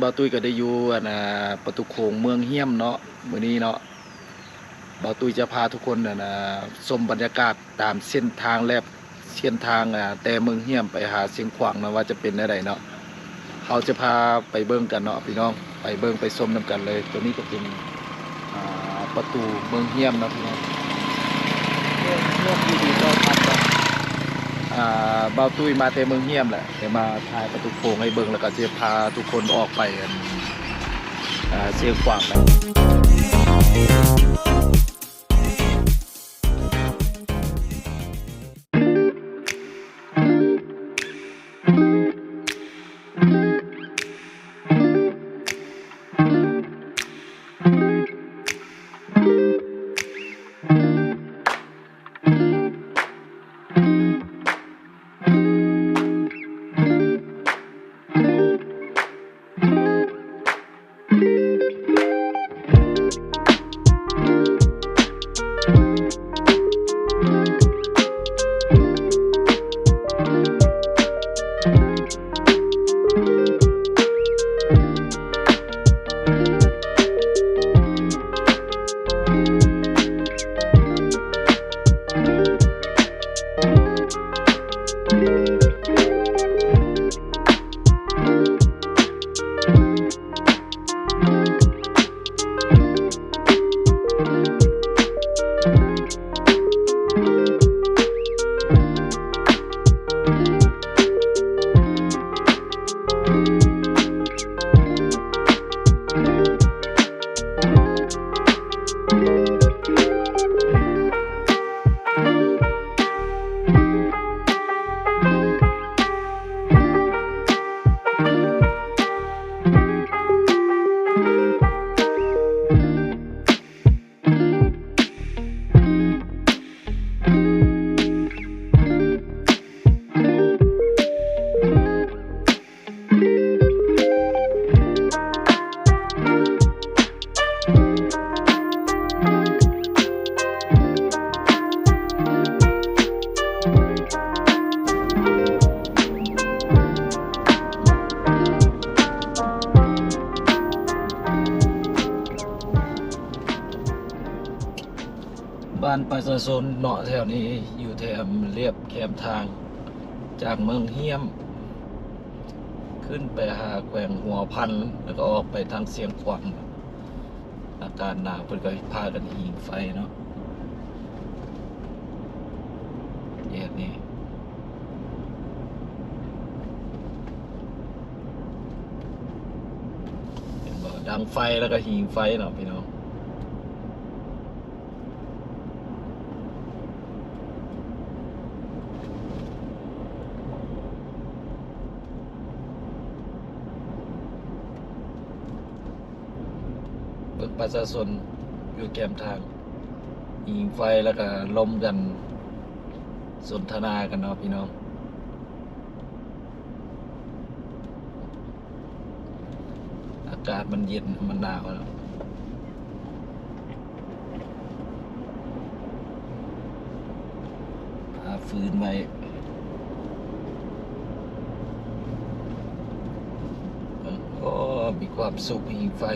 บ่าวตุ้ยก็ได้อยู่ประตูโขงเมืองเฮียมเนาะมื้อนี้เนาะบ่าวตุ้ยจะพาทุกคนชมบรรยากาศตามเส้นทางเส้นทางแต่เมืองเฮียมไปหาเสียงขวางนะว่าจะเป็นจังไดเนาะเขาจะพาไปเบิ่งกันเนาะพี่น้องไปเบิ่งไปชมนํกันเลยตัวนี้ก็เป็นประตูเมืองเฮียมเนาะพี่น้องเมืองดีๆก็ทันเนาะบ่าวตุ้ยมาแต่เมืองเฮียมแหละแต่มาถ่ายประตูโขงให้เบิ่งแล้วก็จะพาทุกคนออกไปเสียงขวางกันบ้านประชาชนเนาะแถวนี้อยู่แถวเรียบแคมทางจากเมืองเฮียมขึ้นไปหาแขวงหัวพันแล้วก็ออกไปทางเสียงขวางอากาศหนาวเพิ่นก็พากันหิงไฟเนาะแยกนี้เห็นบ่ดังไฟแล้วก็หิงไฟเนาะพี่น้องประชาชนอยู่แคมทางยิงไฟแล้วก็ลมกันสนทนากันเนาะพี่น้องอากาศมันเย็นมันหนาวแล้วหาฟืนไว้ก็มีความสุขยิงไฟ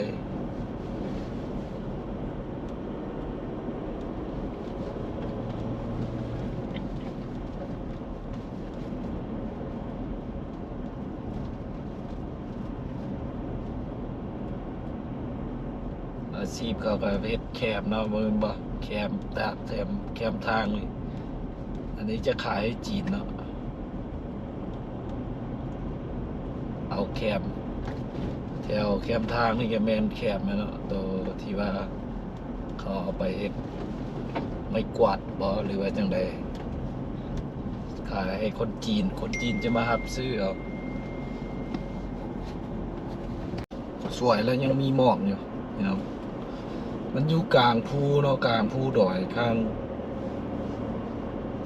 อาชีพเขาก็เฮ็ดแคมเนาะมื้อบ่แคมตากแคมทางนี่อันนี้จะขายให้จีนเนาะเอาแคมแถวแคมทางนี่ก็แม่นแคมเนาะตัวที่ว่าเขาเอาไปเฮ็ดไม่กวาดบ่หรือว่าจังได๋ขายให้คนจีนจะมารับซื้อเอาสวยแล้วยังมีหมอกอยู่พี่น้องมันอยู่กลางภูเนาะกลางภูดอยข้าง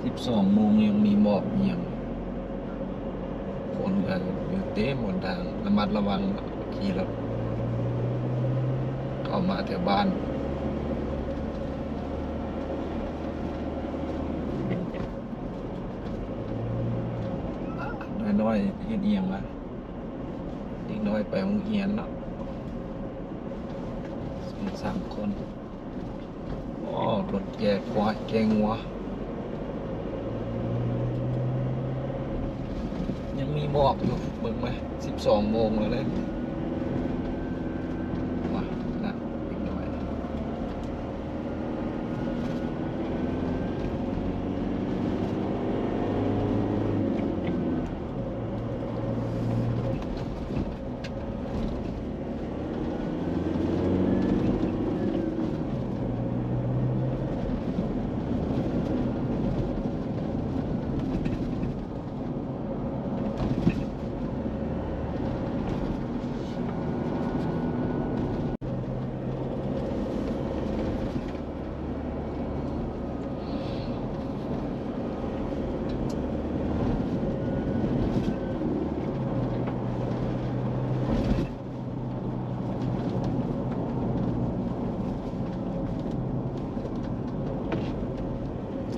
12 โมงยังมีหมอกยังคนก็อยู่เต็มหนทางระมัดระวังขี่รถเข้ามาแถวบ้าน น้อยๆเฮ็ดเอียงวะเ น้อยไปโรงเรียนเนาะ2-3 คนอ๋อรถแกควายแกงัวยังมีหมอกอยู่เบิ่งไหม12 โมงแล้วเลยว้านะอีกหน่อย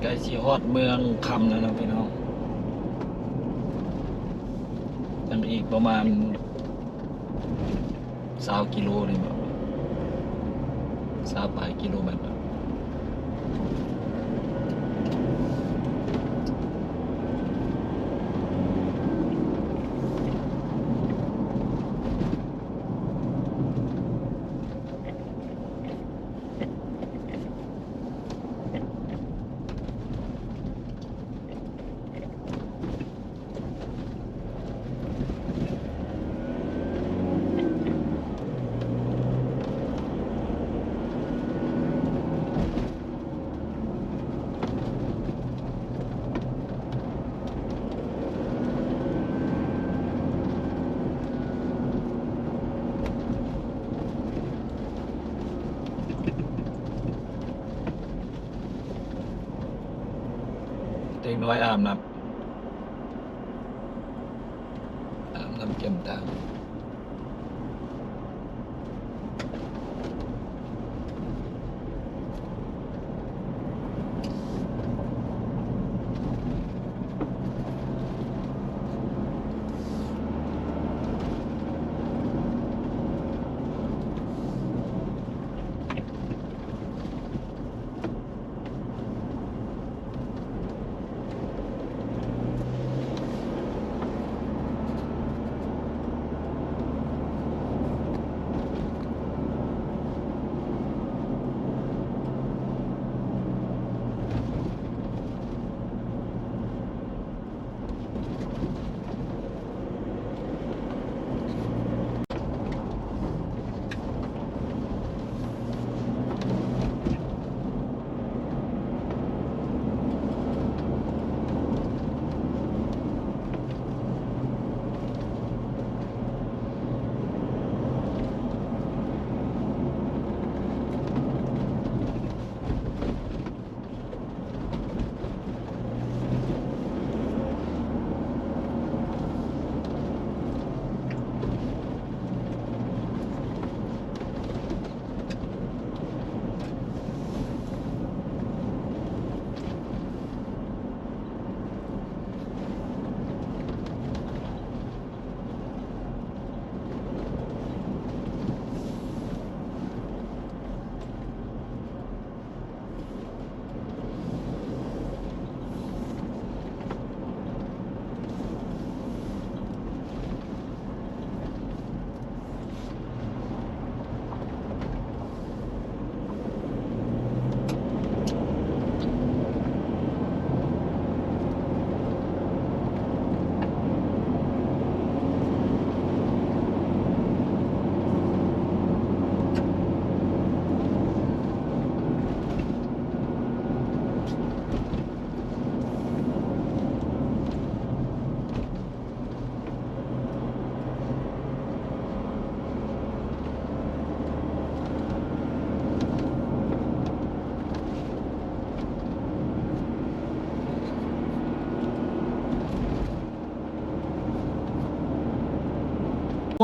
ใกล้สิฮอดเมืองคำแล้วนะพี่น้องยังอีกประมาณ20 กิโลนี่บ่20 ปลายกิโลเมตรเด็กน้อยอาบน้ำเก็มทาง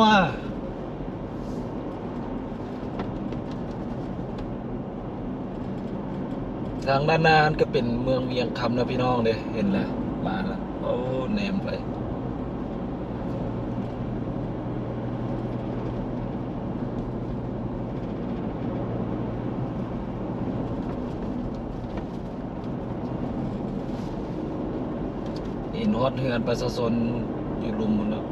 ว่าทางด้านหน้าก็เป็นเมืองเวียงคำนะพี่น้องเด้เห็นแล้วมาแล้วโอ้แนมไป ห็นฮอดเฮือนประชาชนอยู่ลุมหมดเนาะ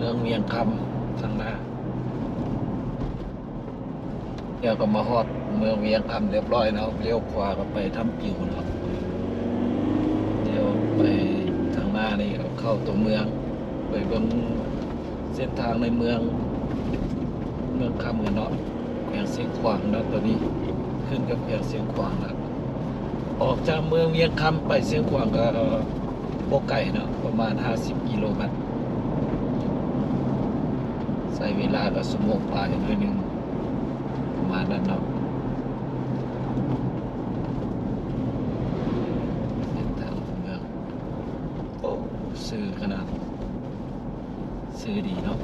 เมืองเวียงคำทางหน้าเดี๋ยวก็มาฮอดเมืองเวียงคำเรียบร้อยเนาะเลี้ยวขวาก็ไปทำปิวเนาะเดี๋ยวไปทางหน้านี่ก็เข้าตัวเมืองไปเบิ่งเส้นทางในเมืองคำกันเนาะแขวงเสียงขวางเนาะตัวนี้ขึ้นกับแขวงเสียงขวางแล้วออกจากเมืองเวียงคำไปเสียงขวางก็บ่ไกลเนาะประมาณ50 กิโลเมตรใช้เวลาก็ชั่วโมงปลายหน่อยหนึงประมาณนั้นเนาะเส้นทางเมืองโอ้ซื่อขนาดซื่อดีเนาะ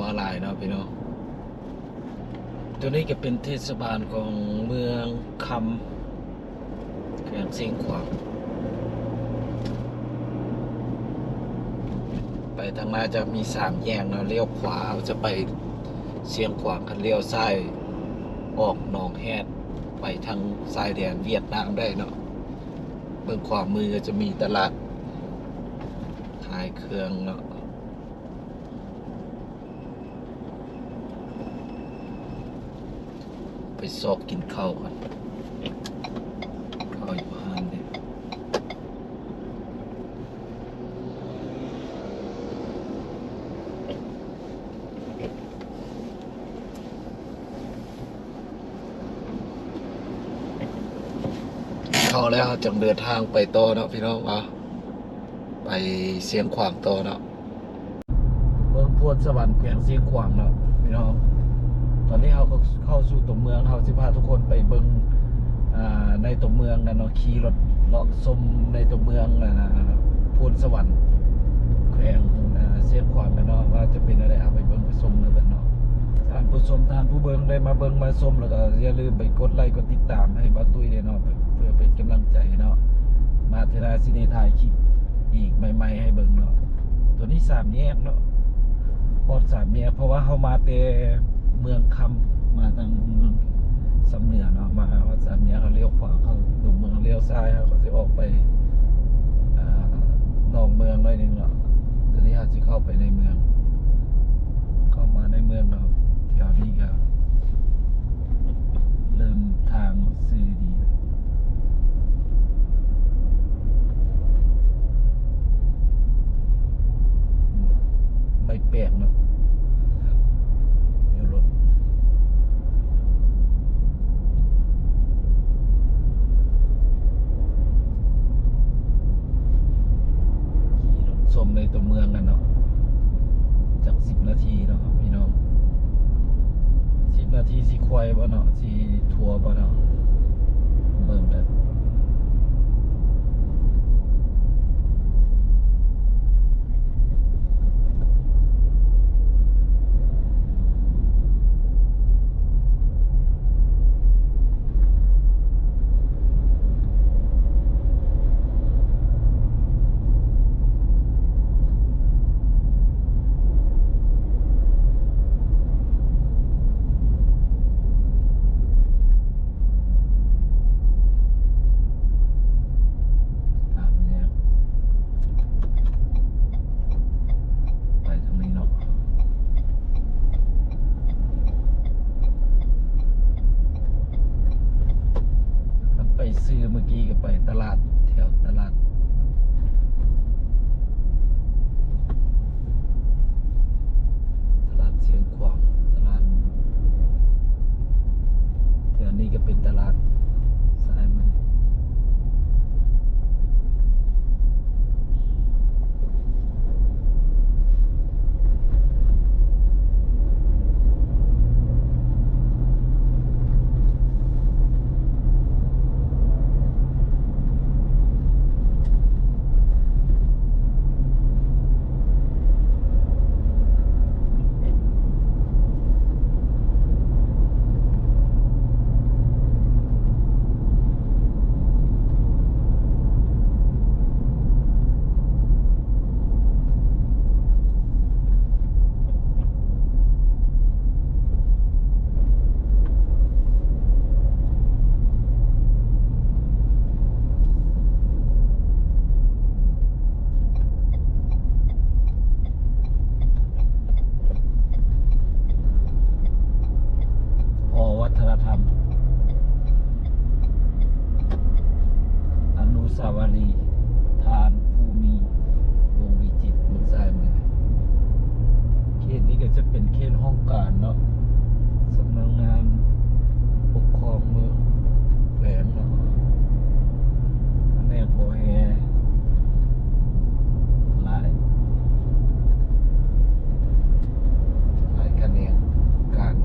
วัวลายเนาะพี่น้องตัวนี้ก็เป็นเทศบาลของเมืองคำแขวงเสียงขวางไปทางหน้าจะมี3 แยกเนาะเลี้ยวขวาจะไปเสียงขวางคันเลี้ยวซ้ายออกหนองแฮดไปทางชายแดนเวียดนามได้เนาะเบื้องขวามือก็จะมีตลาดขายเครื่องเนาะไปซอกกินข้าวกันข้าวอยู่ห้านเนี่ยเข้าแล้วจังเดินทางไปต่อเนาะพี่น้องไปเสียงขวางต่อเนาะเมืองพวนสวรรค์แขวงเสียงขวางเนาะพี่น้องตอนนี้เราก็เข้าสู่ตัวเมืองเราสิพาทุกคนไปเบิ่งในตัวเมืองกันเนาะขี่รถเลาะชมในตัวเมืองพวนสวรรค์แขวงเสียงขวางกันเนาะว่าจะเป็นอะไรเอาไปเบิ่งไปชมกันเนาะท่านผู้ชมท่านผู้เบิ่งได้มาเบิ่งมาชมแล้วก็อย่าลืมไปกดไลค์กดติดตามให้บ่าวตุ้ยด้วยเนาะเพื่อเป็นกำลังใจเนาะมาเทราสิได้ถ่ายคลิปอีกใหม่ๆให้เบิ่งเนาะตัวนี้3 แยกเนาะพอด3 แยกเพราะว่าเฮามาแต่เมืองคำมาทางเมืองสำเหนือเนาะมาว่า3 แยกเขาเลี้ยวขวาเข้าตัวเมืองเลี้ยวซ้ายเขาก็จะออกไปนอกเมืองหน่อยนึงเนาะตอนนี้เขาจะเข้าไปในเมืองเข้ามาในเมืองเนาะแถวนี้ก็เริ่มทางซื่อดีไม่แปลกเนาะเดี๋ยวรถชมในตัวเมืองกันเนาะจาก10 นาทีเนาะพี่น้อง10 นาทีสิควายบ่เนาะสิทัวร์บ่เนาะเบิ่งแบบ ไปตลาดแถวตลาดเสียงขวางตลาดแถวนี้ก็เป็นตลาดซ้ายมือวัฒนธรรมอนุสาวรีย์ทานภูมิวงศ์วิจิตรเมืองซ้ายมือเขตนี้ก็จะเป็นเขตห้องการเนาะสำนักงานปกครองเมืองแขวงเนาะแผนกบ่อแฮหลายคะแนนการ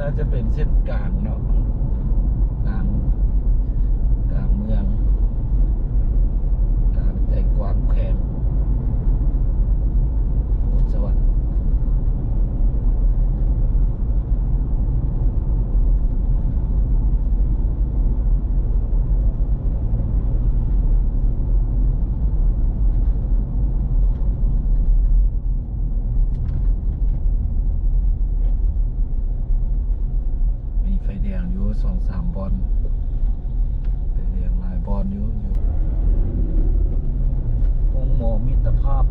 น่าจะเป็นเส้นกลางเนาะกลางเมืองกลางใจกว้างแขวงโพธิ์สวรรค์ไฟแดงอยู่ 2-3 บอลไฟแดงหลายบอลอยู่ห้องหมอมิตรภาพ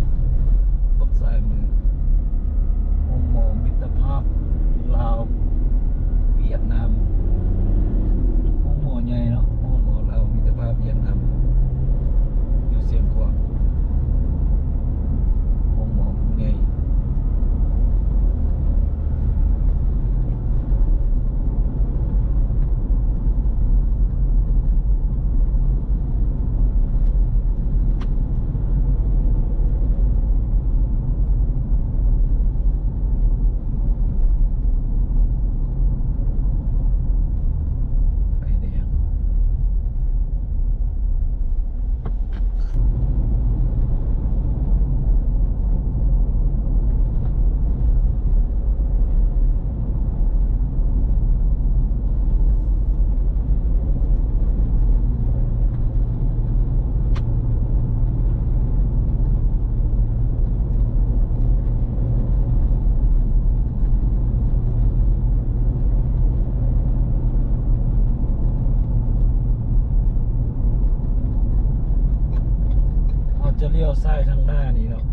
ปักซ้ายมือห้องหมอมิตรภาพลาวเวียดนามห้องหมอใหญ่เนาะห้องหมอลาวมิตรภาพเวียดนามอยู่เสียงขวางห้องหมอใหญ่จะเลี้ยวซ้ายทางหน้านี้เนาะ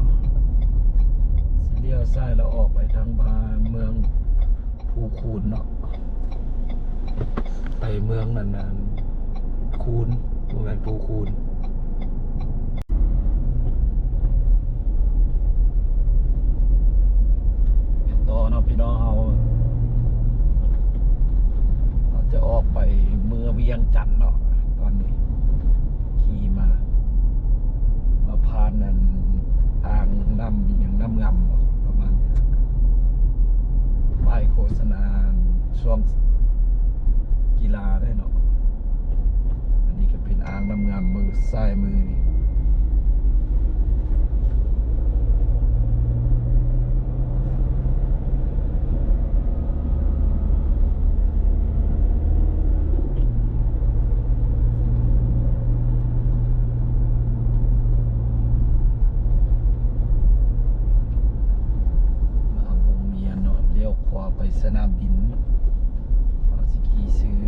เลี้ยวซ้ายแล้วออกไปทางบ้านเมืองภูคูนเนาะไปเมืองนั้นคูนโรงแรมภูคูนต่อเนาะพี่น้องเราจะออกไปเมืองเวียงจันทน์เนาะตอนนี้ขี่มาผ่านนั่นอ่างน้ำอย่างน้ำงำประมาณนี้ป้ายโฆษณาช่วงกีฬาได้เนาะอันนี้ก็เป็นอ่างน้ำงำมือซ้ายมือนี่ไปสนามบินสิขี่ซื้อ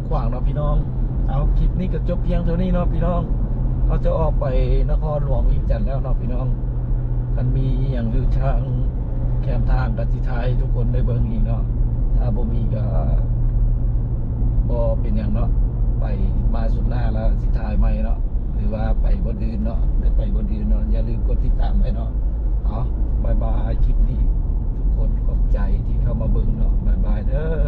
ขวางเนาะพี่น้องเอาคลิปนี้ก็จบเพียงเท่านี้เนาะพี่น้องเราจะออกไปนครหลวงอีกจันทน์แล้วเนาะพี่น้องกันมีอย่างอยู่ทางแคมทางกันสิทายทุกคนได้เบิ่งอีกเนาะถ้าบ่มีก็บ่เป็นอย่างเนาะไปมาสุดหน้าแล้วสิทายใหม่เนาะหรือว่าไปบนอื่นเนาะได้ไปบนอื่นเนาะอย่าลืมกดติดตามไว้เนาะเอาบายบายคลิปนี้ทุกคนขอบใจที่เข้ามาเบิ่งเนาะบายบายเด้อ